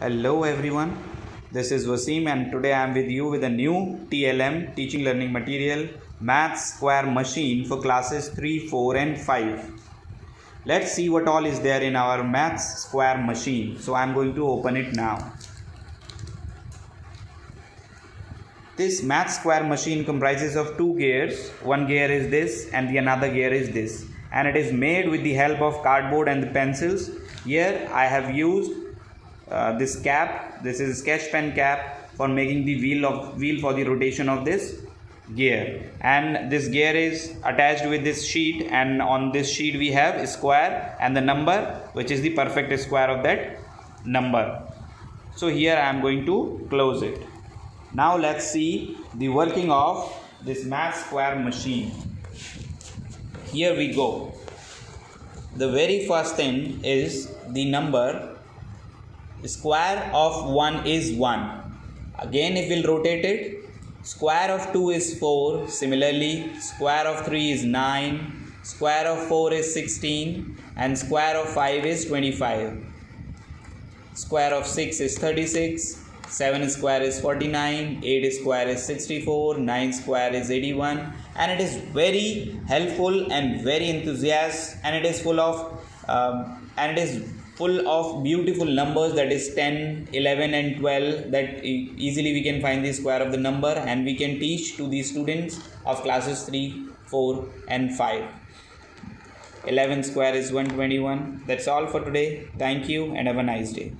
Hello everyone, this is Wasim and today I am with you with a new TLM teaching learning material Maths Square Machine for classes 3, 4 and 5. Let's see what all is there in our Maths Square Machine. So I am going to open it now. This Maths Square Machine comprises of two gears. One gear is this and the another gear is this, and it is made with the help of cardboard and the pencils. Here I have used this cap. This is a sketch pen cap for making the wheel for the rotation of this gear, and this gear is attached with this sheet, and on this sheet we have a square and the number, which is the perfect square of that number. So here I am going to close it. Now let's see the working of this Maths Square Machine. Here we go. The very first thing is the number. Square of 1 is 1. Again, if we'll rotate it, square of 2 is 4. Similarly, square of 3 is 9. Square of 4 is 16. And square of 5 is 25. Square of 6 is 36. 7 square is 49. 8 square is 64. 9 square is 81. And it is very helpful and very enthusiastic, and it is full of beautiful numbers, that is 10, 11 and 12, that easily we can find the square of the number and we can teach to the students of classes 3, 4 and 5. 11 square is 121. That's all for today. Thank you and have a nice day.